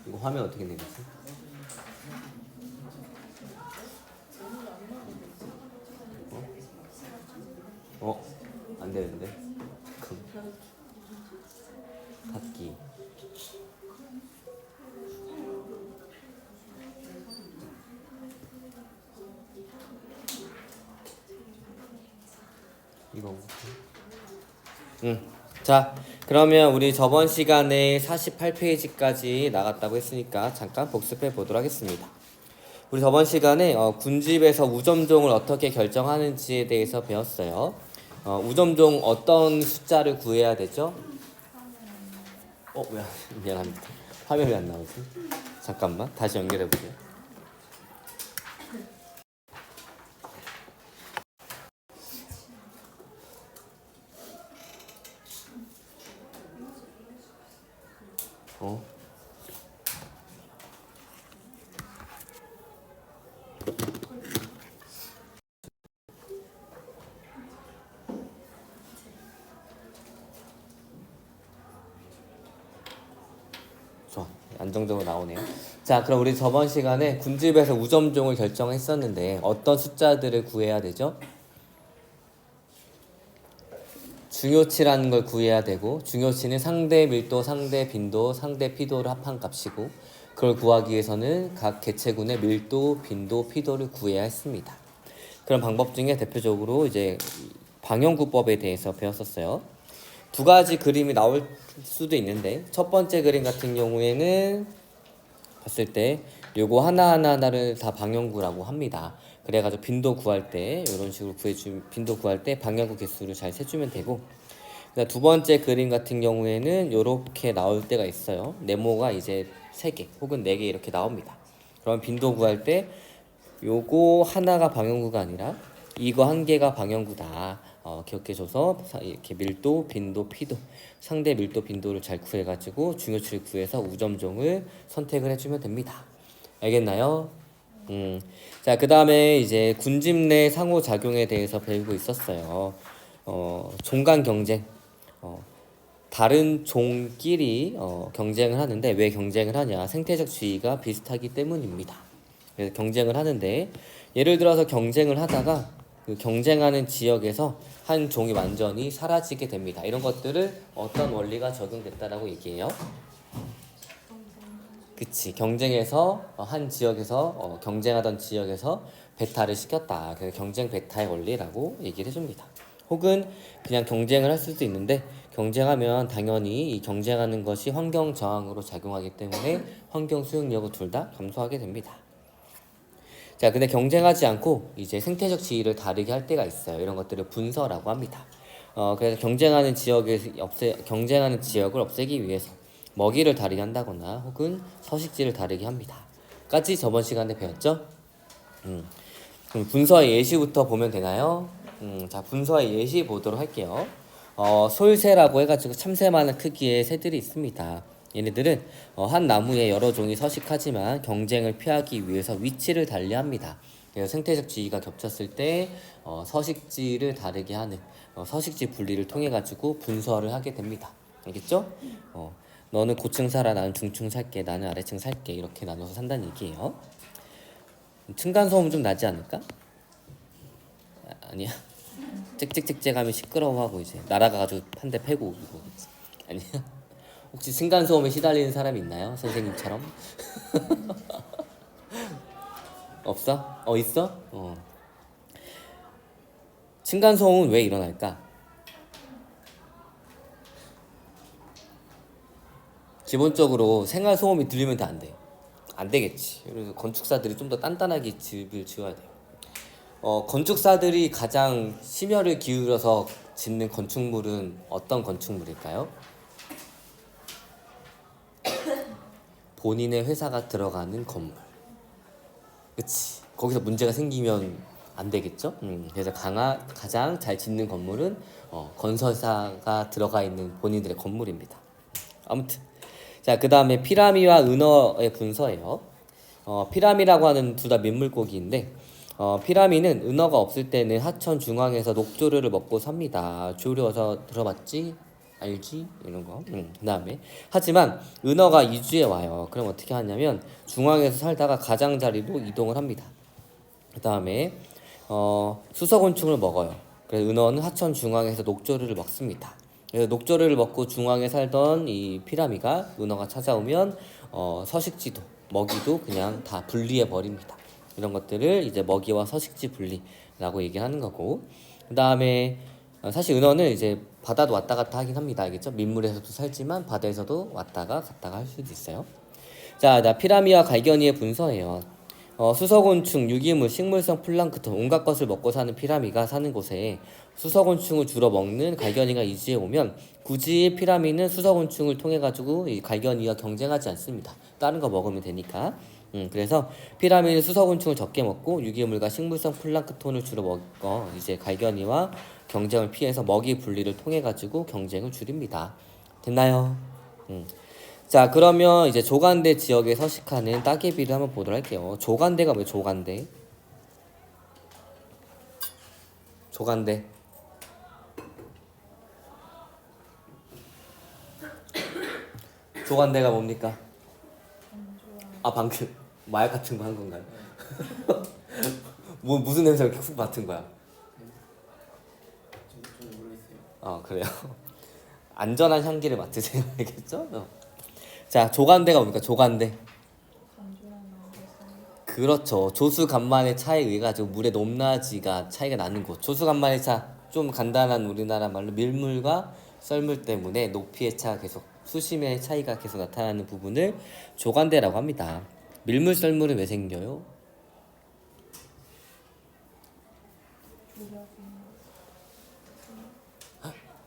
이거 화면 어떻게 내겠어? 안 되는데. 닫기. 이거. 자, 그러면 우리 저번 시간에 48페이지까지 나갔다고 했으니까 잠깐 복습해 보도록 하겠습니다. 우리 저번 시간에 군집에서 우점종을 어떻게 결정하는지에 대해서 배웠어요. 우점종 어떤 숫자를 구해야 되죠? 미안합니다. 화면이 안 나오지? 잠깐만, 다시 연결해 보세요. 좋아, 안정적으로 나오네요. 자, 그럼 우리 저번 시간에 군집에서 우점종을 결정했었는데 어떤 숫자들을 구해야 되죠? 중요치라는 걸 구해야 되고, 중요치는 상대 밀도, 상대 빈도, 상대 피도를 합한 값이고, 그걸 구하기 위해서는 각 개체군의 밀도, 빈도, 피도를 구해야 했습니다. 그런 방법 중에 대표적으로 이제 방형구법에 대해서 배웠었어요. 두 가지 그림이 나올 수도 있는데, 첫 번째 그림 같은 경우에는 봤을 때 요거 하나하나를 다 방형구라고 합니다. 그래가지고 빈도 구할 때 이런 식으로 빈도 구할 때 방향구 개수를 잘 세주면 되고, 두 번째 그림 같은 경우에는 이렇게 나올 때가 있어요. 네모가 이제 3개 혹은 4개 이렇게 나옵니다. 그럼 빈도 구할 때 요거 하나가 방향구가 아니라 이거 한 개가 방향구다. 기억해줘서 이렇게 밀도, 빈도, 피도, 상대 밀도, 빈도를 잘 구해가지고 중요치를 구해서 우점종을 선택을 해주면 됩니다. 알겠나요? 자, 그 다음에 이제 군집 내 상호작용에 대해서 배우고 있었어요. 종간 경쟁. 다른 종끼리 경쟁을 하는데 왜 경쟁을 하냐? 생태적 지위가 비슷하기 때문입니다. 그래서 경쟁을 하는데 예를 들어서 경쟁을 하다가 그 경쟁하는 지역에서 한 종이 완전히 사라지게 됩니다. 이런 것들을 어떤 원리가 적용됐다라고 얘기해요? 그치, 경쟁에서 한 지역에서 경쟁하던 지역에서 배타를 시켰다. 그래서 경쟁 배타의 원리라고 얘기를 해줍니다. 혹은 그냥 경쟁을 할 수도 있는데 경쟁하면 당연히 이 경쟁하는 것이 환경 저항으로 작용하기 때문에 환경 수용력을 둘 다 감소하게 됩니다. 자, 근데 경쟁하지 않고 이제 생태적 지위를 다르게 할 때가 있어요. 이런 것들을 분서라고 합니다. 그래서 경쟁하는 지역을 없애기 위해서 먹이를 다르게 한다거나 혹은 서식지를 다르게 합니다. 까지 저번 시간에 배웠죠? 그럼 분서의 예시부터 보면 되나요? 자, 분서의 예시 보도록 할게요. 솔새라고 해가지고 참새만한 크기의 새들이 있습니다. 얘네들은 한 나무에 여러 종이 서식하지만 경쟁을 피하기 위해서 위치를 달리합니다. 그래서 생태적 지위가 겹쳤을 때 서식지를 다르게 하는 서식지 분리를 통해 가지고 분서를 하게 됩니다. 알겠죠? 너는 고층 살아, 나는 중층 살게, 나는 아래층 살게 이렇게 나눠서 산다는 얘기예요. 층간 소음 좀 나지 않을까? 아니야. 찍찍찍찍 하면 시끄러워하고 이제 날아가가지고 한 대 패고 오고. 아니야. 혹시 층간 소음에 시달리는 사람이 있나요? 선생님처럼? 없어? 있어? 층간 소음은 왜 일어날까? 기본적으로 생활 소음이 들리면 안 돼. 안 되겠지. 그래서 건축사들이 좀 더 단단하게 집을 지어야 돼요. 건축사들이 가장 심혈을 기울여서 짓는 건축물은 어떤 건축물일까요? 본인의 회사가 들어가는 건물. 그치. 거기서 문제가 생기면 안 되겠죠? 그래서 가장 잘 짓는 건물은 건설사가 들어가 있는 본인들의 건물입니다. 아무튼 자, 그 다음에 피라미와 은어의 분서예요. 피라미라고 하는 둘 다 민물고기인데 피라미는 은어가 없을 때는 하천 중앙에서 녹조류를 먹고 삽니다. 조류어서 들어봤지? 알지? 이런 거. 그다음에 하지만 은어가 이주에 와요. 그럼 어떻게 하냐면 중앙에서 살다가 가장자리로 이동을 합니다. 그다음에 수서곤충을 먹어요. 그래서 은어는 하천 중앙에서 녹조류를 먹습니다. 그래서 녹조류를 먹고 중앙에 살던 이 피라미가 은어가 찾아오면 서식지도 먹이도 그냥 다 분리해 버립니다. 이런 것들을 이제 먹이와 서식지 분리라고 얘기하는 거고, 그다음에 사실 은어는 이제 바다도 왔다 갔다 하긴 합니다. 알겠죠? 민물에서도 살지만 바다에서도 왔다가 갔다가 할 수도 있어요. 자, 나 피라미와 갈견이의 분서예요. 수서곤충, 유기물, 식물성 플랑크톤 온갖 것을 먹고 사는 피라미가 사는 곳에 수서곤충을 주로 먹는 갈견이가 이주해 오면 굳이 피라미는 수서곤충을 통해 가지고 이 갈견이와 경쟁하지 않습니다. 다른 거 먹으면 되니까. 그래서 피라미는 수서곤충을 적게 먹고 유기물과 식물성 플랑크톤을 주로 먹어 이제 갈견이와 경쟁을 피해서 먹이 분리를 통해 가지고 경쟁을 줄입니다. 됐나요? 자, 그러면 이제 조간대 지역에 서식하는 따개비를 한번 보도록 할게요. 조간대가 왜 조간대? 조간대. 조간대가 뭡니까? 아, 방금 마약 같은 거 한 건가요? 뭐 무슨 냄새가 계속 맡은 거야? 저는 모르겠어요. 그래요. 안전한 향기를 맡으세요. 알겠죠? 자, 조간대가 뭡니까? 조간대. 그렇죠. 조수간만의 차에 의해 가지고 물의 높낮이가 차이가 나는 곳. 조수간만의 차, 좀 간단한 우리나라 말로 밀물과 썰물 때문에 높이의 차가 계속 수심의 차이가 계속 나타나는 부분을 조간대라고 합니다. 밀물 썰물은 왜 생겨요?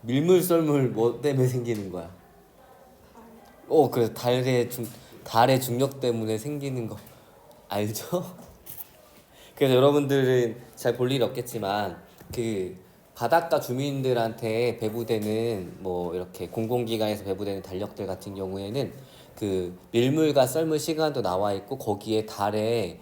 밀물 썰물 뭐 때문에 생기는 거야? 그래. 달의 중력 때문에 생기는 거 알죠? 그래서 여러분들은 잘 볼 일이 없겠지만 그 바닷가 주민들한테 배부되는 뭐 이렇게 공공기관에서 배부되는 달력들 같은 경우에는 그 밀물과 썰물 시간도 나와 있고 거기에 달에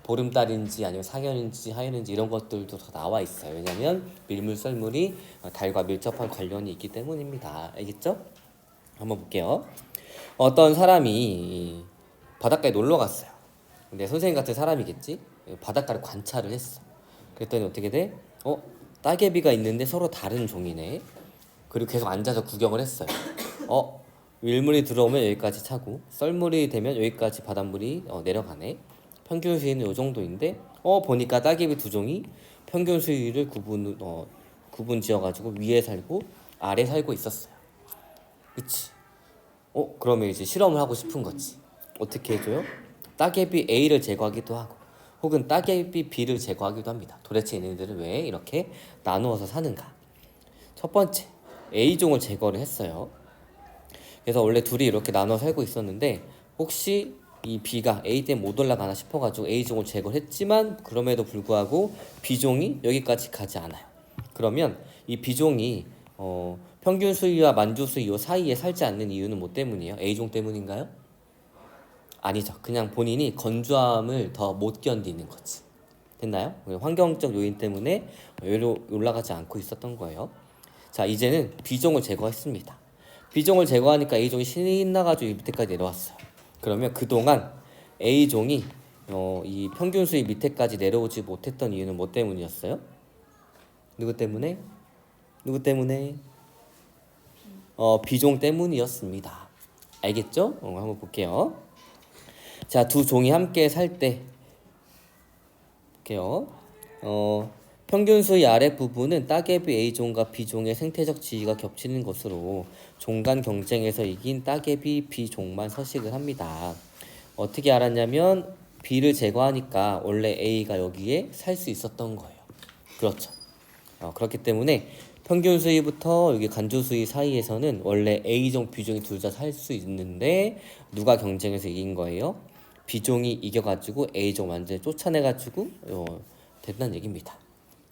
보름달인지 아니면 상현인지 하현인지 이런 것들도 다 나와 있어요. 왜냐면 밀물 썰물이 달과 밀접한 관련이 있기 때문입니다. 알겠죠? 한번 볼게요. 어떤 사람이 바닷가에 놀러 갔어요. 근데 선생님 같은 사람이겠지? 바닷가를 관찰을 했어. 그랬더니 어떻게 돼? 따개비가 있는데 서로 다른 종이네. 그리고 계속 앉아서 구경을 했어요. 밀물이 들어오면 여기까지 차고 썰물이 되면 여기까지 바닷물이 내려가네. 평균 수위는 요 정도인데 보니까 따개비 두 종이 평균 수위를 구분 지어가지고 위에 살고 아래 살고 있었어요. 그치? 그러면 이제 실험을 하고 싶은 거지. 어떻게 해줘요? 따개비 A를 제거하기도 하고 혹은 따개비 B를 제거하기도 합니다. 도대체 얘네들은 왜 이렇게 나누어서 사는가? 첫 번째, A종을 제거를 했어요. 그래서 원래 둘이 이렇게 나눠 살고 있었는데 혹시 이 B가 A 때문에 못 올라가나 싶어가지고 A종을 제거를 했지만 그럼에도 불구하고 B종이 여기까지 가지 않아요. 그러면 이 B종이 평균 수위와 만주 수위 요 사이에 살지 않는 이유는 뭐 때문이에요? A종 때문인가요? 아니죠. 그냥 본인이 건조함을 더 못 견디는 거지. 됐나요? 환경적 요인 때문에 여기로 올라가지 않고 있었던 거예요. 자, 이제는 B종을 제거했습니다. B종을 제거하니까 A종이 신나가지고 밑에까지 내려왔어요. 그러면 그동안 A종이 이 평균 수위 밑에까지 내려오지 못했던 이유는 뭐 때문이었어요? 누구 때문에? B종 때문이었습니다. 알겠죠? 한번 볼게요. 자, 두 종이 함께 살 때 볼게요. 평균 수위 아랫부분은 따개비 A종과 B종의 생태적 지위가 겹치는 것으로 종 간 경쟁에서 이긴 따개비 B종만 서식을 합니다. 어떻게 알았냐면 B를 제거하니까 원래 A가 여기에 살 수 있었던 거예요. 그렇죠. 그렇기 때문에 평균 수위부터 여기 간주 수위 사이에서는 원래 A종, B종이 둘 다 살 수 있는데 누가 경쟁에서 이긴 거예요? B종이 이겨가지고 A종 완전히 쫓아내가지고 됐다는 얘기입니다.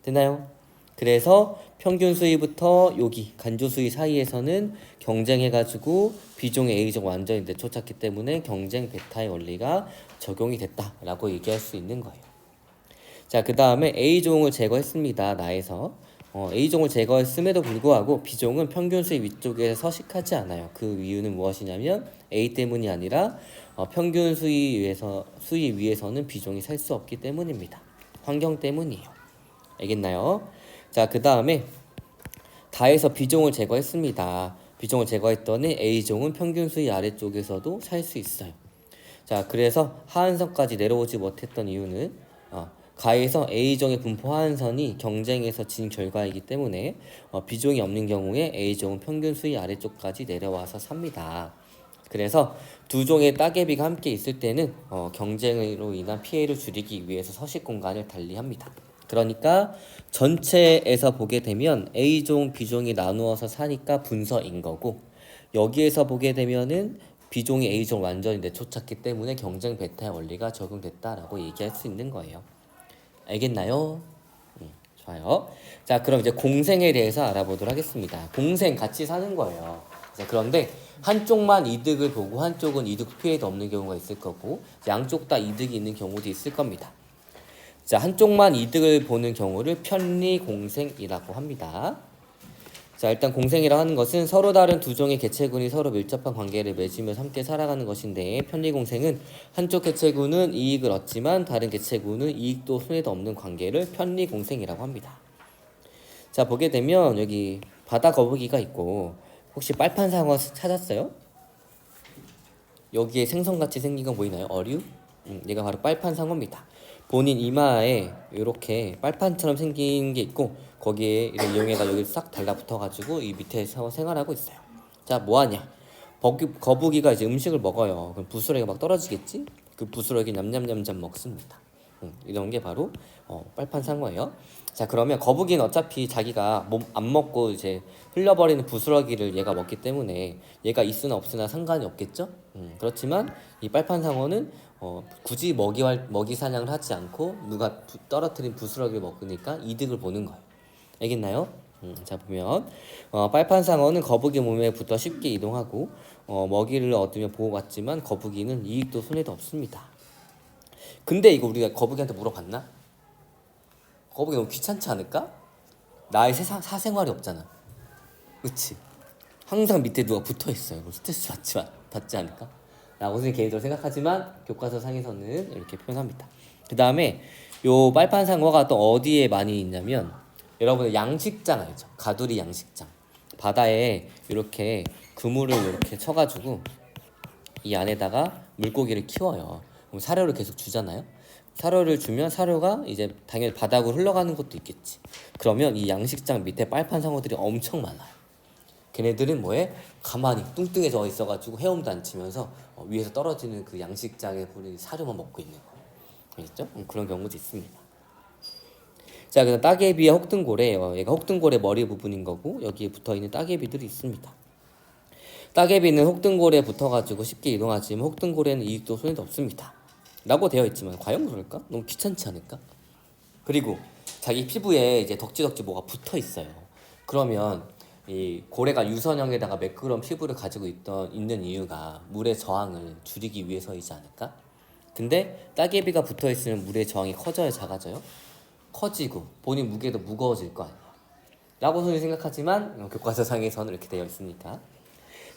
됐나요? 그래서 평균 수위부터 여기 간주 수위 사이에서는 경쟁해가지고 B종의 A종 완전히 내쫓았기 때문에 경쟁 배타의 원리가 적용이 됐다라고 얘기할 수 있는 거예요. 자, 그 다음에 A종을 제거했습니다. 나에서 A종을 제거했음에도 불구하고 B종은 평균 수위 위쪽에 서식하지 않아요. 그 이유는 무엇이냐면 A 때문이 아니라 평균 수위 위에서는 B종이 살 수 없기 때문입니다. 환경 때문이에요. 알겠나요? 자, 그 다음에 다에서 B종을 제거했습니다. B종을 제거했더니 A종은 평균 수위 아래쪽에서도 살 수 있어요. 자, 그래서 하한선까지 내려오지 못했던 이유는 가에서 A종의 분포 하한선이 경쟁에서 진 결과이기 때문에 B종이 없는 경우에 A종은 평균 수위 아래쪽까지 내려와서 삽니다. 그래서 두 종의 따개비가 함께 있을 때는 경쟁으로 인한 피해를 줄이기 위해서 서식 공간을 달리합니다. 그러니까 전체에서 보게 되면 A종, B종이 나누어서 사니까 분서인 거고, 여기에서 보게 되면은 B종이 A종 완전히 내쫓았기 때문에 경쟁 배타의 원리가 적용됐다라고 얘기할 수 있는 거예요. 알겠나요? 좋아요. 자, 그럼 이제 공생에 대해서 알아보도록 하겠습니다. 공생 같이 사는 거예요. 자, 그런데 한쪽만 이득을 보고 한쪽은 이득 피해도 없는 경우가 있을 거고, 양쪽 다 이득이 있는 경우도 있을 겁니다. 자, 한쪽만 이득을 보는 경우를 편리공생이라고 합니다. 자, 일단 공생이라고 하는 것은 서로 다른 두 종의 개체군이 서로 밀접한 관계를 맺으면서 함께 살아가는 것인데, 편리공생은 한쪽 개체군은 이익을 얻지만 다른 개체군은 이익도 손해도 없는 관계를 편리공생이라고 합니다. 자, 보게 되면 여기 바다 거북이가 있고, 혹시 빨판상어 찾았어요? 여기에 생선같이 생긴 거 보이나요? 어류? 얘가 바로 빨판상어입니다. 본인 이마에 이렇게 빨판처럼 생긴 게 있고, 거기에 이런 이용해가 여기 싹 달라붙어가지고 이 밑에서 생활하고 있어요. 자, 뭐하냐? 거북이가 이제 음식을 먹어요. 그럼 부스러기가 막 떨어지겠지? 그 부스러기 냠냠냠냠 먹습니다. 이런 게 바로 빨판상어예요. 자, 그러면 거북이는 어차피 자기가 안 먹고 이제 흘려버리는 부스러기를 얘가 먹기 때문에 얘가 있으나 없으나 상관이 없겠죠? 그렇지만 이 빨판상어는 굳이 먹이 사냥을 하지 않고 누가 떨어뜨린 부스러기를 먹으니까 이득을 보는 거예요. 알겠나요? 자, 보면 빨판상어는 거북이 몸에 붙어 쉽게 이동하고 먹이를 얻으며 보호받지만 거북이는 이익도 손해도 없습니다. 근데 이거 우리가 거북이한테 물어봤나? 거북이 너무 귀찮지 않을까? 나의 사생활이 없잖아. 그치? 항상 밑에 누가 붙어있어요. 스트레스 받지 않을까? 라고 개인적으로 생각하지만 교과서 상에서는 이렇게 표현합니다. 그 다음에 요 빨판상어가 또 어디에 많이 있냐면, 여러분 양식장 알죠? 가두리 양식장. 바다에 이렇게 그물을 이렇게 쳐가지고 이 안에다가 물고기를 키워요. 그럼 사료를 계속 주잖아요. 사료를 주면 사료가 이제 당연히 바닥으로 흘러가는 것도 있겠지. 그러면 이 양식장 밑에 빨판상어들이 엄청 많아요. 걔네들은 뭐해? 가만히 뚱뚱해져 있어가지고 헤엄도 안 치면서 위에서 떨어지는 그 양식장에 보는 사료만 먹고 있는 거예요. 알겠죠? 그런 경우도 있습니다. 자, 그다음 따개비와 혹등고래. 얘가 혹등고래 머리 부분인 거고, 여기에 붙어있는 따개비들이 있습니다. 따개비는 혹등고래에 붙어가지고 쉽게 이동하지만 혹등고래는 이익도 손해도 없습니다. 라고 되어 있지만 과연 그럴까? 너무 귀찮지 않을까? 그리고 자기 피부에 이제 덕지덕지 뭐가 붙어 있어요. 그러면 이 고래가 유선형에다가 매끄러운 피부를 가지고 있는 이유가 물의 저항을 줄이기 위해서이지 않을까? 근데 따개비가 붙어 있으면 물의 저항이 커져요, 작아져요? 커지고 본인 무게도 무거워질 거 아니야. 라고 저는 생각하지만 교과서상에서는 이렇게 되어 있으니까.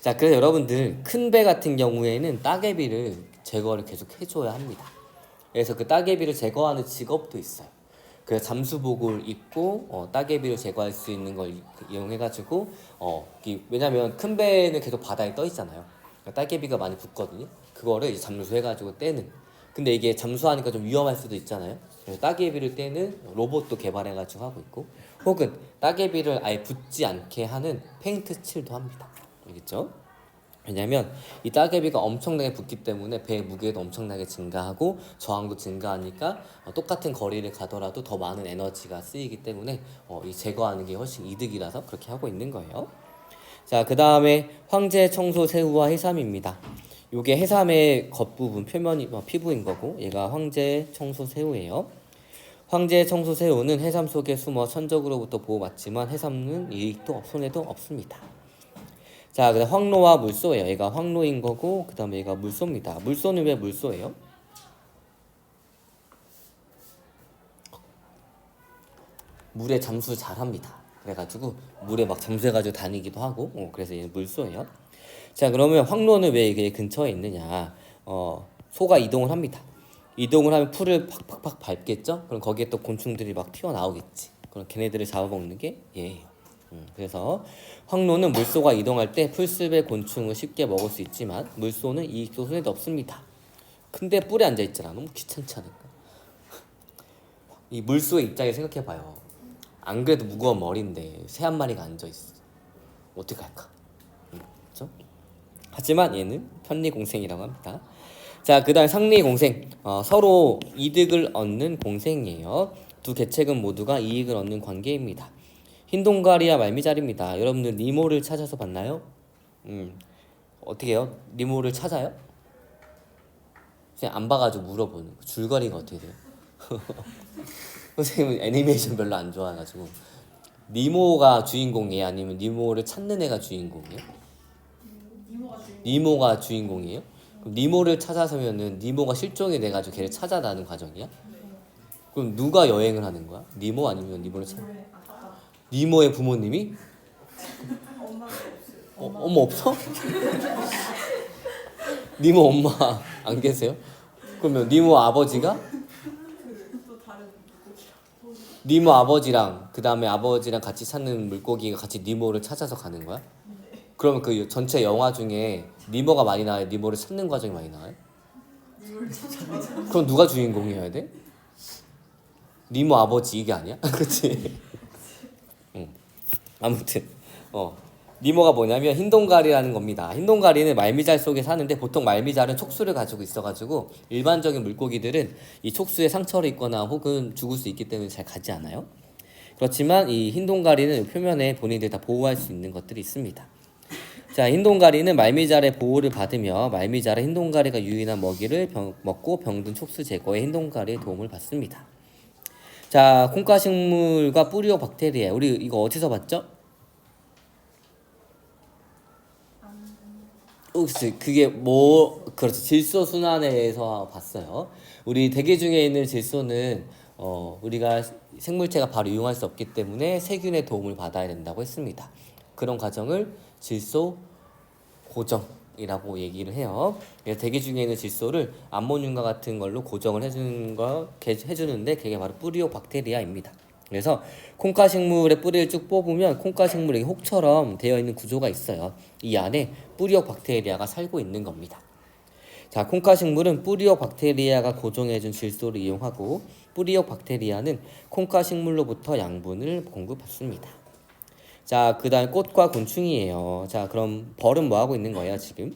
자, 그래서 여러분들 큰 배 같은 경우에는 따개비를 제거를 계속 해줘야 합니다. 그래서 그 따개비를 제거하는 직업도 있어요. 그래서 잠수복을 입고 따개비를 제거할 수 있는 걸 이용해가지고 왜냐면 큰 배는 계속 바다에 떠 있잖아요. 그러니까 따개비가 많이 붙거든요. 그거를 이제 잠수해가지고 떼는. 근데 이게 잠수하니까 좀 위험할 수도 있잖아요. 그래서 따개비를 떼는 로봇도 개발해가지고 하고 있고, 혹은 따개비를 아예 붙지 않게 하는 페인트 칠도 합니다. 알겠죠? 왜냐면 이 따개비가 엄청나게 붙기 때문에 배의 무게도 엄청나게 증가하고 저항도 증가하니까 똑같은 거리를 가더라도 더 많은 에너지가 쓰이기 때문에 이 제거하는 게 훨씬 이득이라서 그렇게 하고 있는 거예요. 자, 그 다음에 황제, 청소, 새우와 해삼입니다. 요게 해삼의 겉부분 표면이 피부인 거고, 얘가 황제, 청소, 새우예요. 황제, 청소, 새우는 해삼 속에 숨어 천적으로부터 보호받지만 해삼은 이익도 손해도 없습니다. 자, 그다음 황로와 물소예요. 얘가 황로인 거고, 그 다음에 얘가 물소입니다. 물소는 왜 물소예요? 물에 잠수 잘합니다. 그래가지고 물에 막 잠수해가지고 다니기도 하고 그래서 얘는 물소예요. 자, 그러면 황로는 왜 이게 근처에 있느냐? 소가 이동을 합니다. 이동을 하면 풀을 팍팍팍 밟겠죠? 그럼 거기에 또 곤충들이 막 튀어나오겠지. 그럼 걔네들을 잡아먹는 게 얘예요. 그래서 황로는 물소가 이동할 때 풀숲의 곤충을 쉽게 먹을 수 있지만 물소는 이 조선에 없습니다. 근데 뿔에 앉아 있잖아. 너무 귀찮지 않을까? 이 물소의 입장에 생각해봐요. 안 그래도 무거운 머리인데 새 한 마리가 앉아 있어. 어떻게 할까? 그렇죠? 하지만 얘는 편리공생이라고 합니다. 자, 그 다음 상리공생. 서로 이득을 얻는 공생이에요. 두 개체군 모두가 이익을 얻는 관계입니다. 흰동가리와 말미잘입니다. 여러분들 니모를 찾아서 봤나요? 어떻게 해요? 니모를 찾아요? 그냥 안 봐가지고 물어보는 거. 줄거리가 어떻게 돼요? 선생님은 애니메이션 별로 안 좋아해가지고 니모가 주인공이에요? 아니면 니모를 찾는 애가 주인공이에요? 니모가 주인공이에요? 그럼 니모를 찾아서면은 니모가 실종이 돼가지고 걔를 찾아가는 과정이야? 그럼 누가 여행을 하는 거야? 니모 아니면 니모를 찾아? 니모의 부모님이? 엄마 없어? 니모 엄마 안 계세요? 그러면 니모 아버지가? 니모 아버지랑 그 다음에 아버지랑 같이 찾는 물고기가 같이 니모를 찾아서 가는 거야? 그러면 그 전체 영화 중에 니모가 많이 나와요? 니모를 찾는 과정이 많이 나와요? 그럼 누가 주인공이어야 돼? 니모 아버지 이게 아니야? 그치? 아무튼 니모가 뭐냐면 흰동가리라는 겁니다. 흰동가리는 말미잘 속에 사는데 보통 말미잘은 촉수를 가지고 있어가지고 일반적인 물고기들은 이 촉수에 상처를 입거나 혹은 죽을 수 있기 때문에 잘 가지 않아요. 그렇지만 이 흰동가리는 표면에 본인들 다 보호할 수 있는 것들이 있습니다. 자, 흰동가리는 말미잘의 보호를 받으며 말미잘의 흰동가리가 유인한 먹이를 먹고 병든 촉수 제거에 흰동가리의 도움을 받습니다. 자, 콩가식물과 뿌리오 박테리아. 우리 이거 어디서 봤죠? 혹시 그게 그렇지, 질소 순환에서 봤어요. 우리 대기 중에 있는 질소는 우리가 생물체가 바로 이용할 수 없기 때문에 세균의 도움을 받아야 된다고 했습니다. 그런 과정을 질소 고정이라고 얘기를 해요. 그래서 대기 중에 있는 질소를 암모늄과 같은 걸로 고정을 해주는데 그게 바로 뿌리오 박테리아입니다. 그래서 콩가식물의 뿌리를 쭉 뽑으면 콩가식물이 혹처럼 되어 있는 구조가 있어요. 이 안에 뿌리오 박테리아가 살고 있는 겁니다. 자, 콩가식물은 뿌리오 박테리아가 고정해준 질소를 이용하고 뿌리오 박테리아는 콩가식물로부터 양분을 공급받습니다. 자, 그 다음 꽃과 곤충이에요. 자, 그럼 벌은 뭐 하고 있는 거예요, 지금?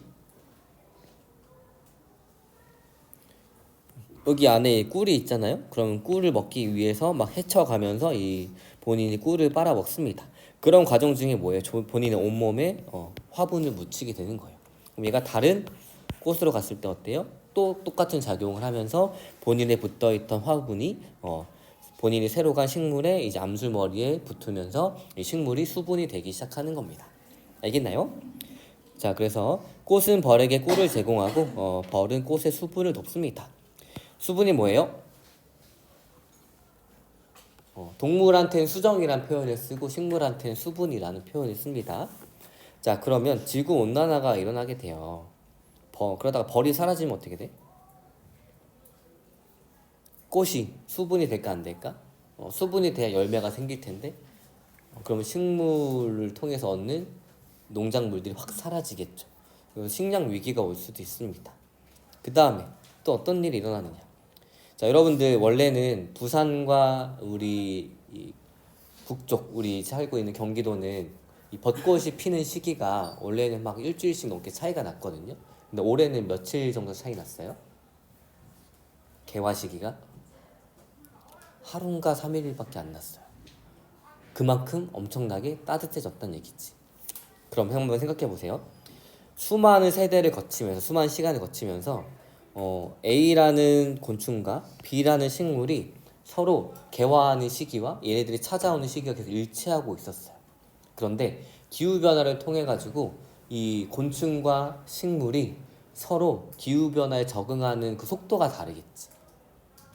여기 안에 꿀이 있잖아요. 그럼 꿀을 먹기 위해서 막 헤쳐가면서 이 본인이 꿀을 빨아 먹습니다. 그런 과정 중에 뭐예요? 본인의 온몸에 화분을 묻히게 되는 거예요. 그럼 얘가 다른 꽃으로 갔을 때 어때요? 또 똑같은 작용을 하면서 본인에 붙어있던 화분이 본인이 새로 간 식물의 이제 암술머리에 붙으면서 이 식물이 수분이 되기 시작하는 겁니다. 알겠나요? 자, 그래서 꽃은 벌에게 꿀을 제공하고 벌은 꽃의 수분을 돕습니다. 수분이 뭐예요? 동물한테는 수정이라는 표현을 쓰고 식물한테는 수분이라는 표현을 씁니다. 자, 그러면 지구 온난화가 일어나게 돼요. 그러다가 벌이 사라지면 어떻게 돼? 꽃이 수분이 될까 안 될까? 수분이 돼야 열매가 생길 텐데 그러면 식물을 통해서 얻는 농작물들이 확 사라지겠죠. 그래서 식량 위기가 올 수도 있습니다. 그 다음에 또 어떤 일이 일어나느냐? 자, 여러분들 원래는 부산과 우리 북쪽 우리 살고 있는 경기도는 이 벚꽃이 피는 시기가 원래는 막 일주일씩 넘게 차이가 났거든요. 근데 올해는 며칠 정도 차이 났어요? 개화 시기가? 하루인가 3일밖에 안 났어요. 그만큼 엄청나게 따뜻해졌다는 얘기지. 그럼 한번 생각해 보세요. 수많은 세대를 거치면서 수많은 시간을 거치면서 A라는 곤충과 B라는 식물이 서로 개화하는 시기와 얘네들이 찾아오는 시기가 계속 일치하고 있었어요. 그런데 기후변화를 통해 가지고 이 곤충과 식물이 서로 기후변화에 적응하는 그 속도가 다르겠지.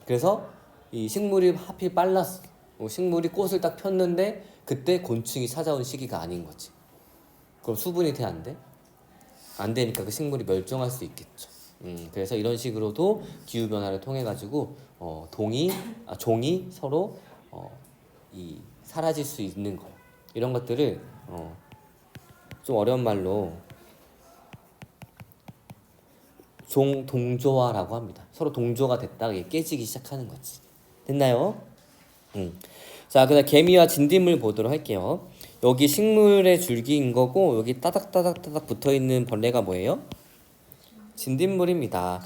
그래서 이 식물이 하필 빨랐어. 식물이 꽃을 딱 폈는데 그때 곤충이 찾아온 시기가 아닌 거지. 그럼 수분이 돼, 안 돼? 안 되니까 그 식물이 멸종할 수 있겠죠. 그래서 이런 식으로도 기후 변화를 통해 가지고 종이 서로 사라질 수 있는 거예요. 이런 것들을 좀 어려운 말로 동조화라고 합니다. 서로 동조가 됐다가 이게 깨지기 시작하는 거지. 됐나요? 자, 그다음 개미와 진딧물 보도록 할게요. 여기 식물의 줄기인 거고 여기 따닥따닥따닥 붙어있는 벌레가 뭐예요? 진딧물입니다.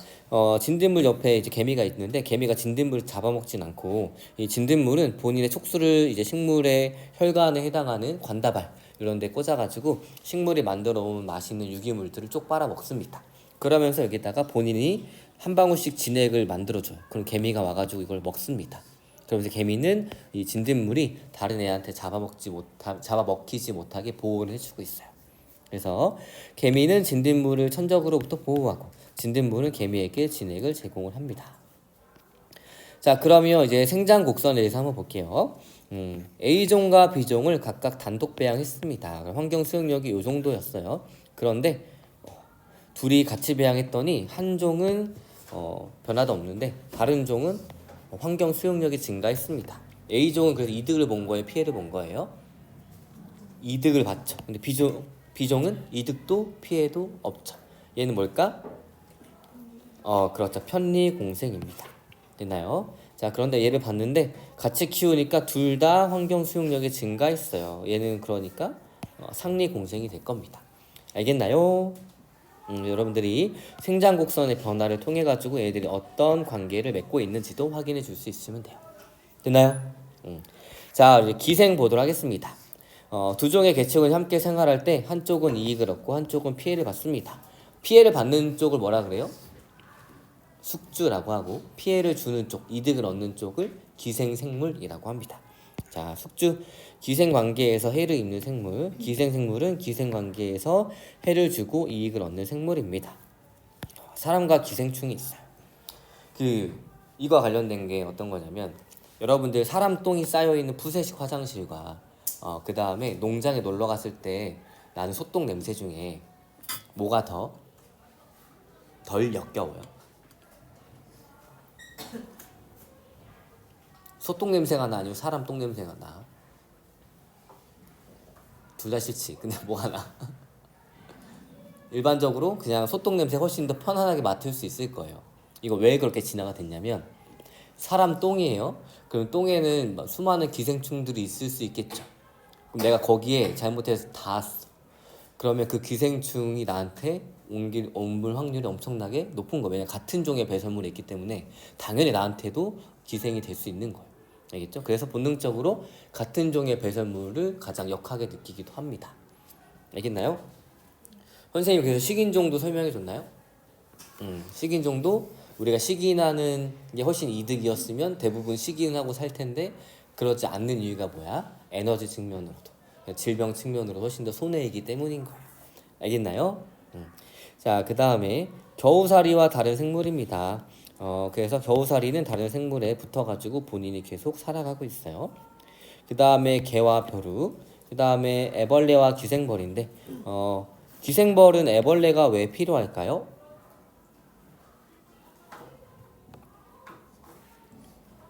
진딧물 옆에 이제 개미가 있는데 개미가 진딧물을 잡아먹진 않고 이 진딧물은 본인의 촉수를 이제 식물의 혈관에 해당하는 관다발 이런 데 꽂아가지고 식물이 만들어 온 맛있는 유기물들을 쪽 빨아 먹습니다. 그러면서 여기다가 본인이 한 방울씩 진액을 만들어줘요. 그럼 개미가 와가지고 이걸 먹습니다. 그러면서 개미는 이 진딧물이 다른 애한테 잡아먹히지 못하게 보호를 해주고 있어요. 그래서 개미는 진딧물을 천적으로부터 보호하고 진딧물은 개미에게 진액을 제공을 합니다. 자, 그러면 이제 생장 곡선에 대해서 한번 볼게요. A종과 B종을 각각 단독 배양했습니다. 환경 수용력이 이 정도였어요. 그런데 둘이 같이 배양했더니 한 종은 변화도 없는데 다른 종은 환경 수용력이 증가했습니다. A종은 그래서 이득을 본 거예요? 피해를 본 거예요? 이득을 봤죠. 근데 B종은 이득도 피해도 없죠. 얘는 뭘까? 그렇죠. 편리공생입니다. 됐나요? 자, 그런데 얘를 봤는데 같이 키우니까 둘 다 환경 수용력이 증가했어요. 얘는 그러니까 상리공생이 될 겁니다. 알겠나요? 여러분들이 생장곡선의 변화를 통해 가지고 애들이 어떤 관계를 맺고 있는지도 확인해 줄 수 있으면 돼요. 됐나요? 자, 이제 기생 보도록 하겠습니다. 두 종의 개체군이 함께 생활할 때 한쪽은 이익을 얻고 한쪽은 피해를 받습니다. 피해를 받는 쪽을 뭐라 그래요? 숙주라고 하고 피해를 주는 쪽, 이득을 얻는 쪽을 기생생물이라고 합니다. 자, 숙주, 기생관계에서 해를 입는 생물, 기생생물은 기생관계에서 해를 주고 이익을 얻는 생물입니다. 사람과 기생충이 있어요. 이거 관련된 게 어떤 거냐면 여러분들 사람 똥이 쌓여있는 푸세식 화장실과 그 다음에 농장에 놀러 갔을 때 나는 소똥 냄새 중에 뭐가 덜 역겨워요? 소똥 냄새가 나 아니면 사람 똥 냄새가 나? 둘 다 싫지. 근데 뭐가 나? 일반적으로 그냥 소똥 냄새 훨씬 더 편안하게 맡을 수 있을 거예요. 이거 왜 그렇게 진화가 됐냐면 사람 똥이에요. 그럼 똥에는 수많은 기생충들이 있을 수 있겠죠. 그럼 내가 거기에 잘못해서 닿았어. 그러면 그 기생충이 나한테 옮을 확률이 엄청나게 높은 거예요. 왜냐면 같은 종의 배설물이 있기 때문에 당연히 나한테도 기생이 될 수 있는 거예요. 알겠죠? 그래서 본능적으로 같은 종의 배설물을 가장 역하게 느끼기도 합니다. 알겠나요? 선생님 그래서 식인종도 설명해 줬나요? 식인종도 우리가 식인하는 게 훨씬 이득이었으면 대부분 식인하고 살 텐데 그러지 않는 이유가 뭐야? 에너지 측면으로도 질병 측면으로 훨씬 더 손해이기 때문인 거예요. 알겠나요? 자, 그 다음에 겨우살이와 다른 생물입니다. 그래서 겨우살이는 다른 생물에 붙어가지고 본인이 계속 살아가고 있어요. 그 다음에 개와 벼룩, 그 다음에 애벌레와 기생벌인데 기생벌은 애벌레가 왜 필요할까요?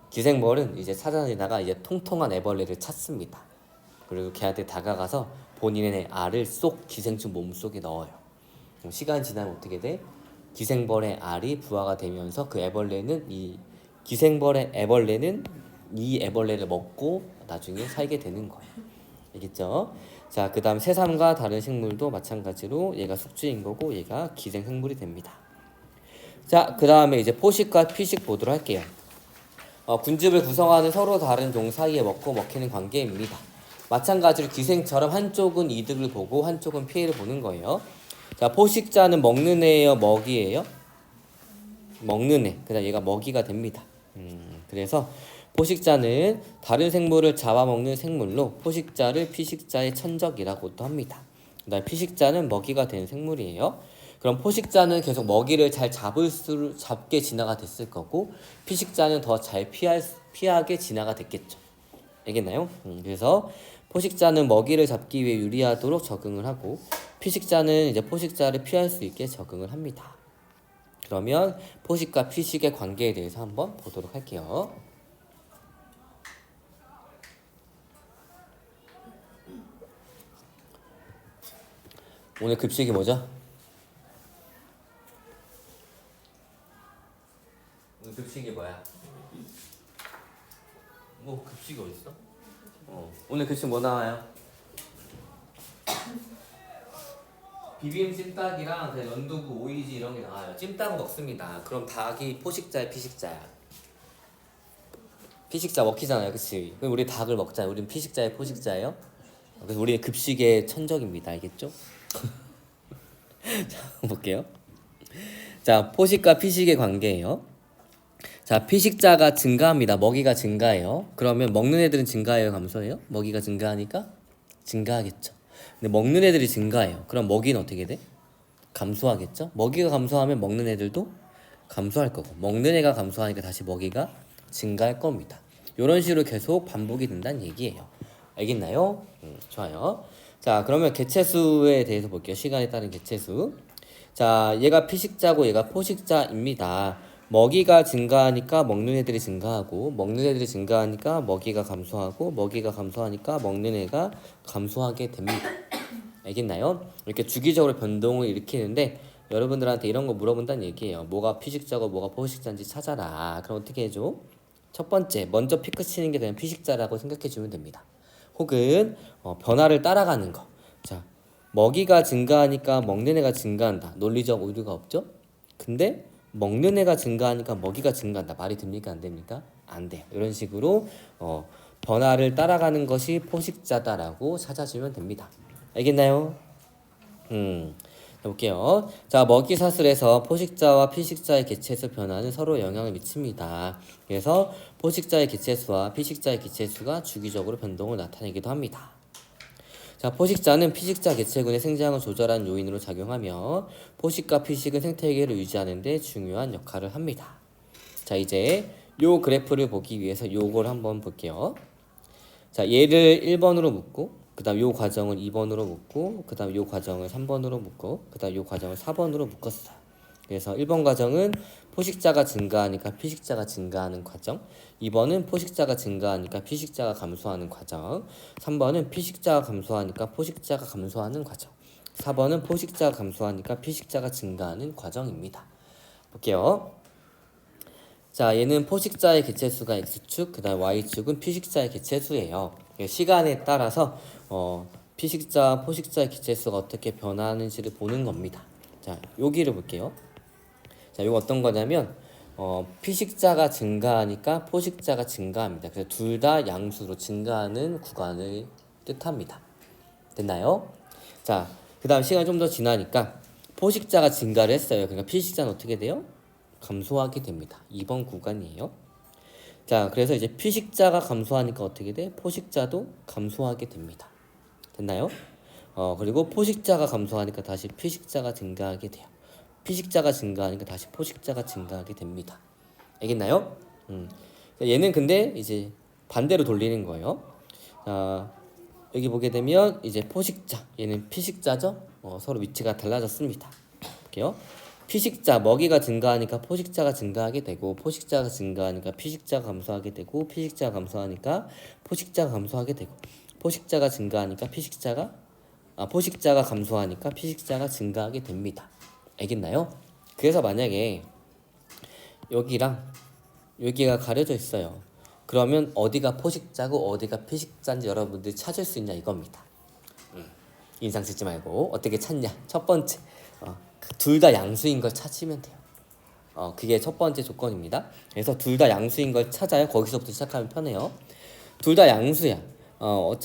기생벌은 이제 찾아다니다가 이제 통통한 애벌레를 찾습니다. 그리고 걔한테 다가가서 본인의 알을 쏙 기생충 몸속에 넣어요. 시간이 지나면 어떻게 돼? 기생벌의 알이 부화가 되면서 그 애벌레는 기생벌의 애벌레는 이 애벌레를 먹고 나중에 살게 되는 거예요. 알겠죠? 자, 그 다음 새삼과 다른 식물도 마찬가지로 얘가 숙주인 거고 얘가 기생생물이 됩니다. 자, 그 다음에 이제 포식과 피식 보도록 할게요. 군집을 구성하는 서로 다른 종 사이에 먹고 먹히는 관계입니다. 마찬가지로 기생처럼 한쪽은 이득을 보고 한쪽은 피해를 보는 거예요. 자, 포식자는 먹는 애예요, 먹이예요? 먹는 애. 그다음 얘가 먹이가 됩니다. 그래서 포식자는 다른 생물을 잡아먹는 생물로 포식자를 피식자의 천적이라고도 합니다. 그다음 피식자는 먹이가 되는 생물이에요. 그럼 포식자는 계속 먹이를 잘 잡게 진화가 됐을 거고 피식자는 더 잘 피하게 진화가 됐겠죠. 알겠나요? 그래서 포식자는 먹이를 잡기 위해 유리하도록 적응을 하고 피식자는 이제 포식자를 피할 수 있게 적응을 합니다. 그러면 포식과 피식의 관계에 대해서 한번 보도록 할게요. 오늘 급식이 뭐죠? 오늘 급식이 뭐야? 뭐 급식이 어딨어? 오늘 급식 뭐 나와요? 비빔 찜닭이랑 그냥 연두부, 오이지 이런 게 나와요. 찜닭은 먹습니다. 그럼 닭이 포식자야, 피식자야? 피식자 먹히잖아요, 그치? 그럼 우리 닭을 먹잖아요. 우리는 피식자예요, 포식자예요? 그래서 우리의 급식의 천적입니다, 알겠죠? 자, 볼게요. 자, 포식과 피식의 관계예요. 자, 피식자가 증가합니다. 먹이가 증가해요. 그러면 먹는 애들은 증가해요, 감소해요? 먹이가 증가하니까 증가하겠죠. 근데 먹는 애들이 증가해요. 그럼 먹이는 어떻게 돼? 감소하겠죠. 먹이가 감소하면 먹는 애들도 감소할 거고, 먹는 애가 감소하니까 다시 먹이가 증가할 겁니다. 이런 식으로 계속 반복이 된다는 얘기예요. 알겠나요? 좋아요. 자, 그러면 개체수에 대해서 볼게요. 시간에 따른 개체수. 자, 얘가 피식자고 얘가 포식자입니다. 먹이가 증가하니까 먹는 애들이 증가하고, 먹는 애들이 증가하니까 먹이가 감소하고, 먹이가 감소하니까 먹는 애가 감소하게 됩니다. 알겠나요? 이렇게 주기적으로 변동을 일으키는데 여러분들한테 이런 거 물어본다는 얘기예요. 뭐가 피식자고 뭐가 포식자인지 찾아라. 그럼 어떻게 해줘? 첫 번째, 먼저 피크 치는 게 그냥 피식자라고 생각해 주면 됩니다. 혹은 변화를 따라가는 거. 자, 먹이가 증가하니까 먹는 애가 증가한다. 논리적 오류가 없죠? 근데 먹는 애가 증가하니까 먹이가 증가한다. 말이 됩니까? 안 됩니까? 안 돼요. 이런 식으로 변화를 따라가는 것이 포식자다라고 찾아주면 됩니다. 알겠나요? 해볼게요. 자, 먹이사슬에서 포식자와 피식자의 개체수 변화는 서로 영향을 미칩니다. 그래서 포식자의 개체수와 피식자의 개체수가 주기적으로 변동을 나타내기도 합니다. 자, 포식자는 피식자 개체군의 생장을 조절하는 요인으로 작용하며 포식과 피식은 생태계를 유지하는 데 중요한 역할을 합니다. 자, 이제 요 그래프를 보기 위해서 요걸 한번 볼게요. 자, 얘를 1번으로 묶고 그 다음 요 과정을 2번으로 묶고 그 다음 요 과정을 3번으로 묶고 그 다음 요 과정을 4번으로 묶었어요. 그래서 1번 과정은 포식자가 증가하니까 피식자가 증가하는 과정, 2번은 포식자가 증가하니까 피식자가 감소하는 과정, 3번은 피식자가 감소하니까 포식자가 감소하는 과정, 4번은 포식자가 감소하니까 피식자가 증가하는 과정입니다. 볼게요. 자, 얘는 포식자의 개체수가 X축, 그 다음 Y축은 피식자의 개체수예요. 시간에 따라서 피식자, 포식자의 개체수가 어떻게 변하는지를 보는 겁니다. 자, 여기를 볼게요. 자, 이거 어떤 거냐면 피식자가 증가하니까 포식자가 증가합니다. 그래서 둘 다 양수로 증가하는 구간을 뜻합니다. 됐나요? 자, 그 다음 시간이 좀 더 지나니까 포식자가 증가를 했어요. 그러니까 피식자는 어떻게 돼요? 감소하게 됩니다. 2번 구간이에요. 자, 그래서 이제 피식자가 감소하니까 어떻게 돼? 포식자도 감소하게 됩니다. 됐나요? 그리고 포식자가 감소하니까 다시 피식자가 증가하게 돼요. 피식자가 증가하니까 다시 포식자가 증가하게 됩니다. 알겠나요? 얘는 근데 이제 반대로 돌리는 거예요. 자, 여기 보게 되면 이제 포식자, 얘는 피식자죠? 서로 위치가 달라졌습니다. 볼게요. 피식자, 먹이가 증가하니까 포식자가 증가하게 되고 포식자가 증가하니까 피식자가 감소하게 되고 피식자가 감소하니까 포식자가 감소하게 되고 포식자가 증가하니까 포식자가 감소하니까 피식자가 증가하게 됩니다. 알겠나요? 그래서 만약에 여기랑 여기가 가려져 있어요. 그러면 어디가 포식자고 어디가 피식자인지 여러분들이 찾을 수 있냐 이겁니다. 인상 쓰지 말고 어떻게 찾냐. 첫 번째, 둘 다 양수인 걸 찾으면 돼요. 그게 첫 번째 조건입니다. 그래서 둘 다 양수인 걸 찾아요. 거기서부터 시작하면 편해요. 둘 다 양수야.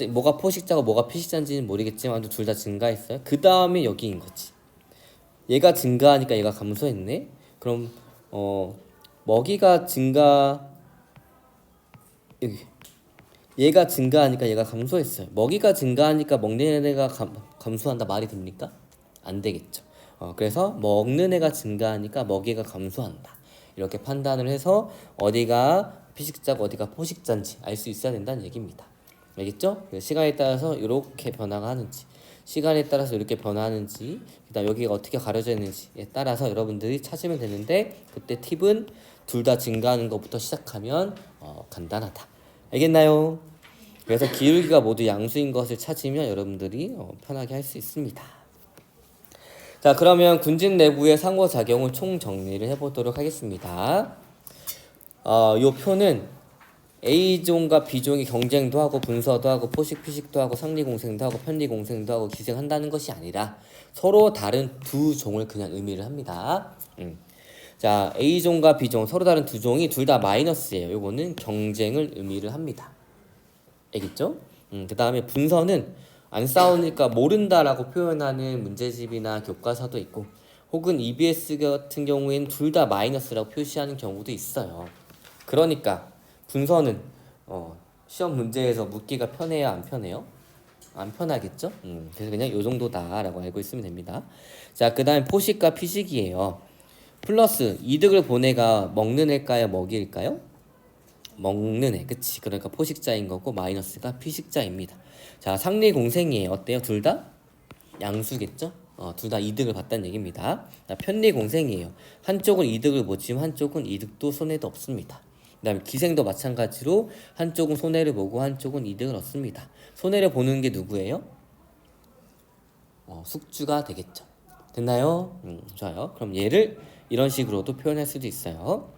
뭐가 포식자고 뭐가 피식자인지는 모르겠지만 둘 다 증가했어요. 그 다음에 여기인 거지. 얘가 증가하니까 얘가 감소했네. 그럼 먹이가 여기 얘가 증가하니까 얘가 감소했어요. 먹이가 증가하니까 먹는 애가 감소한다 말이 됩니까? 안 되겠죠. 그래서 먹는 애가 증가하니까 먹이가 감소한다. 이렇게 판단을 해서 어디가 피식자가 어디가 포식자인지 알 수 있어야 된다는 얘기입니다. 알겠죠? 시간에 따라서 이렇게 변화가 하는지, 시간에 따라서 이렇게 변화하는지, 그다음 여기가 어떻게 가려져 있는지에 따라서 여러분들이 찾으면 되는데, 그때 팁은 둘 다 증가하는 것부터 시작하면 간단하다. 알겠나요? 그래서 기울기가 모두 양수인 것을 찾으면 여러분들이 편하게 할 수 있습니다. 자, 그러면 군집 내부의 상호작용을 총 정리를 해보도록 하겠습니다. 요 표는 A종과 B종이 경쟁도 하고 분서도 하고 포식 피식도 하고 상리 공생도 하고 편리 공생도 하고 기생한다는 것이 아니라 서로 다른 두 종을 그냥 의미를 합니다. 자, A종과 B종 서로 다른 두 종이 둘 다 마이너스예요. 요거는 경쟁을 의미를 합니다. 알겠죠? 그 다음에 분서는 안 싸우니까 모른다라고 표현하는 문제집이나 교과서도 있고, 혹은 EBS 같은 경우에는 둘 다 마이너스라고 표시하는 경우도 있어요. 그러니까 분서는 시험 문제에서 묻기가 편해요, 안 편해요? 안 편하겠죠? 그래서 그냥 요 정도다라고 알고 있으면 됩니다. 자, 그 다음에 포식과 피식이에요. 플러스 이득을 본 애가 먹는 애일까요, 먹이일까요? 먹는 애, 그치? 그러니까 포식자인 거고 마이너스가 피식자입니다. 자, 상리 공생이에요. 어때요? 둘 다 양수겠죠? 둘 다 이득을 봤다는 얘기입니다. 자, 편리 공생이에요. 한쪽은 이득을 보지만 한쪽은 이득도 손해도 없습니다. 그 다음에 기생도 마찬가지로 한쪽은 손해를 보고 한쪽은 이득을 얻습니다. 손해를 보는 게 누구예요? 숙주가 되겠죠. 됐나요? 좋아요. 그럼 얘를 이런 식으로도 표현할 수도 있어요.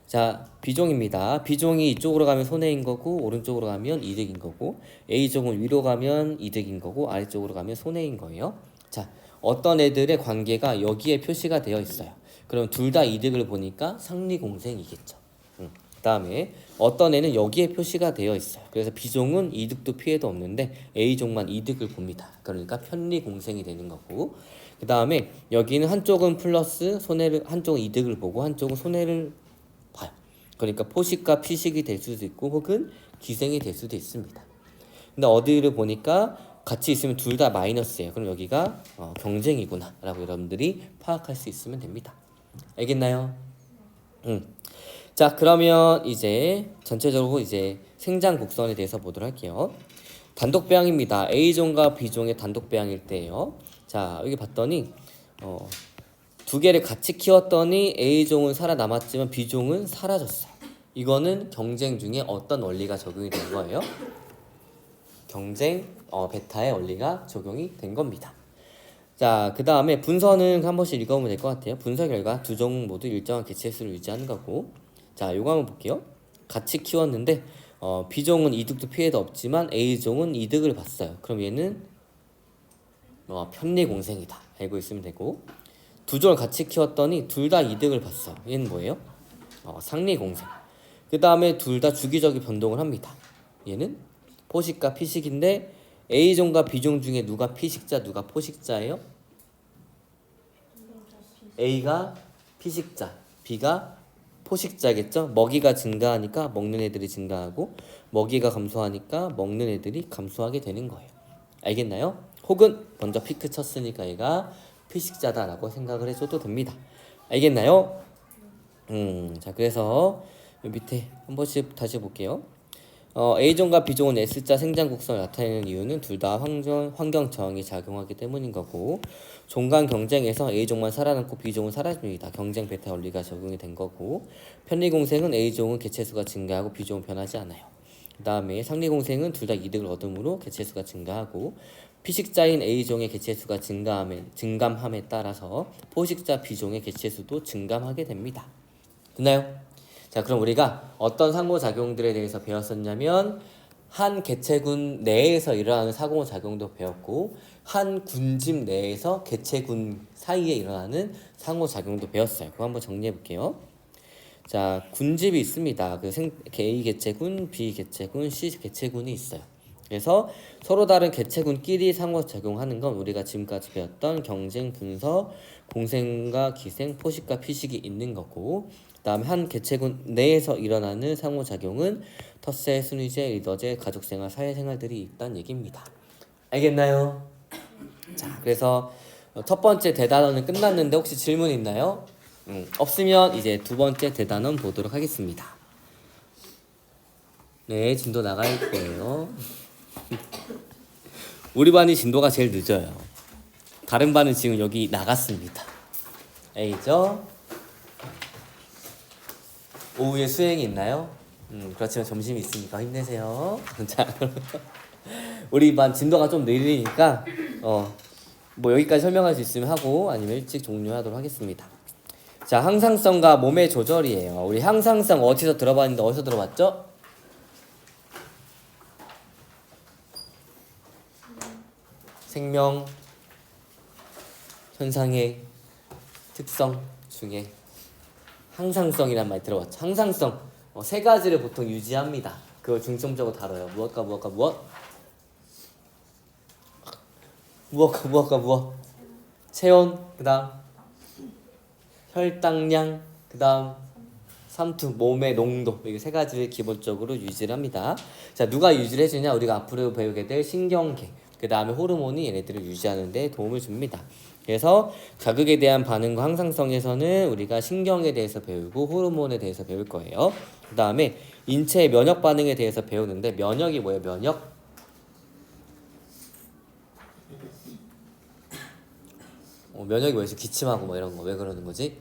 자, B종입니다. B종이 이쪽으로 가면 손해인 거고 오른쪽으로 가면 이득인 거고, A종은 위로 가면 이득인 거고 아래쪽으로 가면 손해인 거예요. 자, 어떤 애들의 관계가 여기에 표시가 되어 있어요. 그럼 둘 다 이득을 보니까 상리공생이겠죠. 그 다음에 어떤 애는 여기에 표시가 되어 있어요. 그래서 B종은 이득도 피해도 없는데 A종만 이득을 봅니다. 그러니까 편리공생이 되는 거고, 그 다음에 여기는 한쪽은 플러스 손해를, 한쪽은 이득을 보고 한쪽은 손해를 봐요. 그러니까 포식과 피식이 될 수도 있고 혹은 기생이 될 수도 있습니다. 근데 어디를 보니까 같이 있으면 둘 다 마이너스예요. 그럼 여기가 경쟁이구나 라고 여러분들이 파악할 수 있으면 됩니다. 알겠나요? 자, 그러면 이제 전체적으로 이제 생장 곡선에 대해서 보도록 할게요. 단독배양입니다. A종과 B종의 단독배양일 때예요. 자, 여기 봤더니 두 개를 같이 키웠더니 A종은 살아남았지만 B종은 사라졌어요. 이거는 경쟁 중에 어떤 원리가 적용이 된 거예요? 경쟁 베타의 원리가 적용이 된 겁니다. 자, 그 다음에 분서는 한 번씩 읽어보면 될 것 같아요. 분서 결과 두 종 모두 일정한 개체수를 유지하는 거고, 자, 요거 한번 볼게요. 같이 키웠는데 B종은 이득도 피해도 없지만 A종은 이득을 봤어요. 그럼 얘는 편리공생이다 알고 있으면 되고, 두 종을 같이 키웠더니 둘 다 이득을 봤어요. 얘는 뭐예요? 상리공생. 그 다음에 둘 다 주기적인 변동을 합니다. 얘는 포식과 피식인데 A종과 B종 중에 누가 피식자 누가 포식자예요? A가 피식자, B가 포식자겠죠? 먹이가 증가하니까 먹는 애들이 증가하고 먹이가 감소하니까 먹는 애들이 감소하게 되는 거예요. 알겠나요? 혹은 먼저 피크 쳤으니까 얘가 피식자다라고 생각을 해줘도 됩니다. 알겠나요? 자, 그래서 밑에 한 번씩 다시 볼게요. A종과 B종은 S자 생장곡선을 나타내는 이유는 둘 다 환경 저항이 작용하기 때문인 거고, 종간 경쟁에서 A종만 살아남고 B종은 사라집니다. 경쟁 베타 원리가 적용이 된 거고, 편리공생은 A종은 개체수가 증가하고 B종은 변하지 않아요. 그 다음에 상리공생은 둘 다 이득을 얻으므로 개체수가 증가하고, 피식자인 A종의 개체수가 증감함에 따라서 포식자 B종의 개체수도 증감하게 됩니다. 됐나요? 자, 그럼 우리가 어떤 상호작용들에 대해서 배웠었냐면, 한 개체군 내에서 일어나는 상호작용도 배웠고, 한 군집 내에서 개체군 사이에 일어나는 상호작용도 배웠어요. 그거 한번 정리해 볼게요. 자, 군집이 있습니다. A 개체군, B 개체군, C 개체군이 있어요. 그래서 서로 다른 개체군끼리 상호작용하는 건 우리가 지금까지 배웠던 경쟁, 분서, 공생과 기생, 포식과 피식이 있는 거고, 그 다음에 한 개체군 내에서 일어나는 상호작용은 텃세, 순위제, 리더제, 가족생활, 사회생활들이 있다는 얘기입니다. 알겠나요? 자, 그래서 첫 번째 대단원은 끝났는데 혹시 질문 있나요? 없으면 이제 두 번째 대단원 보도록 하겠습니다. 네, 진도 나갈 거예요. 우리 반이 진도가 제일 늦어요. 다른 반은 지금 여기 나갔습니다. 알겠죠? 오후에 수행이 있나요? 그렇지만 점심이 있으니까 힘내세요. 자, 우리 반 진도가 좀 느리니까 뭐 여기까지 설명할 수 있으면 하고 아니면 일찍 종료하도록 하겠습니다. 자, 항상성과 몸의 조절이에요. 우리 항상성 어디서 들어봤는데 어디서 들어봤죠? 생명 현상의 특성 중에 항상성이란 말 들어봤죠? 항상성 세 가지를 보통 유지합니다. 그걸 중점적으로 다뤄요. 무엇과 무엇과 무엇? 무엇과 무엇과 무엇? 체온, 그 다음 혈당량, 그 다음 삼투, 몸의 농도, 이게 세 가지를 기본적으로 유지를 합니다. 자, 누가 유지를 해주냐? 우리가 앞으로 배우게 될 신경계, 그 다음에 호르몬이 얘네들을 유지하는 데 도움을 줍니다. 그래서 자극에 대한 반응과 항상성에서는 우리가 신경에 대해서 배우고 호르몬에 대해서 배울 거예요. 그 다음에 인체의 면역 반응에 대해서 배우는데 면역이 뭐예요? 면역? 면역이 뭐지? 기침하고 뭐 이런 거 왜 그러는 거지?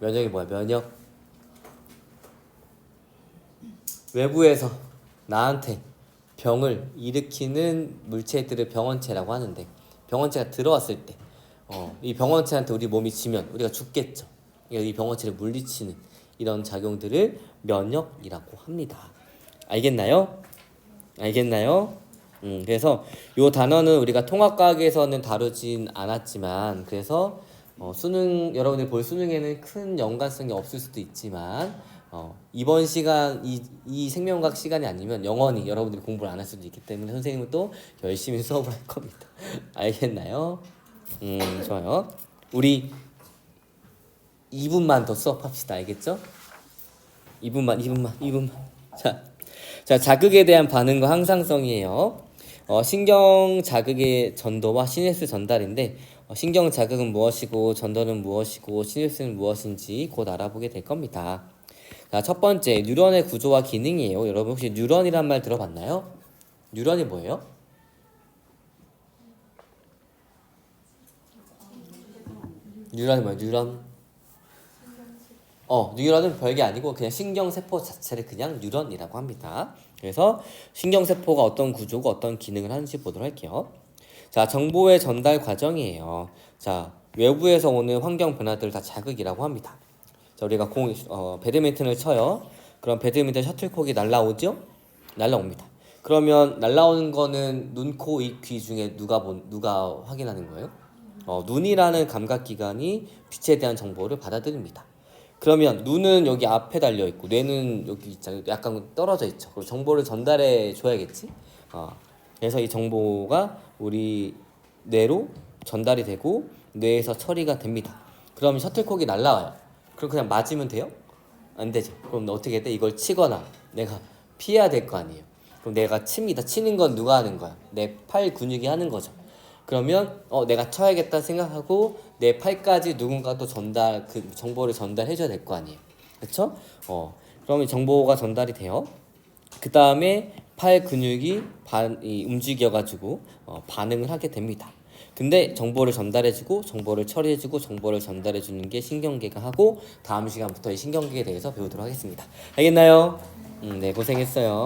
면역이 뭐야? 면역 외부에서 나한테 병을 일으키는 물체들을 병원체라고 하는데 병원체가 들어왔을 때 이 병원체한테 우리 몸이 지면 우리가 죽겠죠. 이 병원체를 물리치는 이런 작용들을 면역이라고 합니다. 알겠나요? 알겠나요? 그래서 이 단어는 우리가 통합과학에서는 다루진 않았지만 그래서 수능 여러분들 볼 수능에는 큰 연관성이 없을 수도 있지만 이번 시간 이 생명과학 시간이 아니면 영원히 여러분들이 공부를 안 할 수도 있기 때문에 선생님은 또 열심히 수업을 할 겁니다. 알겠나요? 좋아요. 우리 2분만 더 수업합시다. 알겠죠? 2분만. 자, 자극에 대한 반응과 항상성이에요. 신경 자극의 전도와 시냅스 전달인데 신경 자극은 무엇이고 전도는 무엇이고 시냅스는 무엇인지 곧 알아보게 될 겁니다. 자, 첫 번째 뉴런의 구조와 기능이에요. 여러분 혹시 뉴런이란 말 들어봤나요? 뉴런이 뭐예요? 뉴런이 뭐예요? 뉴런은 별게 아니고 그냥 신경세포 자체를 그냥 뉴런이라고 합니다. 그래서 신경세포가 어떤 구조고 어떤 기능을 하는지 보도록 할게요. 자, 정보의 전달 과정이에요. 자, 외부에서 오는 환경 변화들을 다 자극이라고 합니다. 자, 우리가 배드민턴을 쳐요. 그럼 배드민턴 셔틀콕이 날라오죠? 날라옵니다. 그러면 날라오는 거는 눈, 코, 입, 귀 중에 누가 확인하는 거예요? 눈이라는 감각기관이 빛에 대한 정보를 받아들입니다. 그러면 눈은 여기 앞에 달려 있고 뇌는 여기 있잖아요. 약간 떨어져 있죠. 그럼 정보를 전달해 줘야겠지. 그래서 이 정보가 우리 뇌로 전달이 되고 뇌에서 처리가 됩니다. 그럼 셔틀콕이 날라와요. 그럼 그냥 맞으면 돼요? 안 되죠. 그럼 어떻게 돼? 이걸 치거나 내가 피해야 될 거 아니에요. 그럼 내가 칩니다. 치는 건 누가 하는 거야? 내 팔 근육이 하는 거죠. 그러면 내가 쳐야겠다 생각하고 내 팔까지 누군가 또 그 정보를 전달해 줘야 될 거 아니에요. 그렇죠? 그러면 정보가 전달이 돼요. 그 다음에 팔 근육이 움직여가지고 반응을 하게 됩니다. 근데 정보를 전달해주고 정보를 처리해주고 정보를 전달해주는 게 신경계가 하고 다음 시간부터 이 신경계에 대해서 배우도록 하겠습니다. 알겠나요? 네, 고생했어요.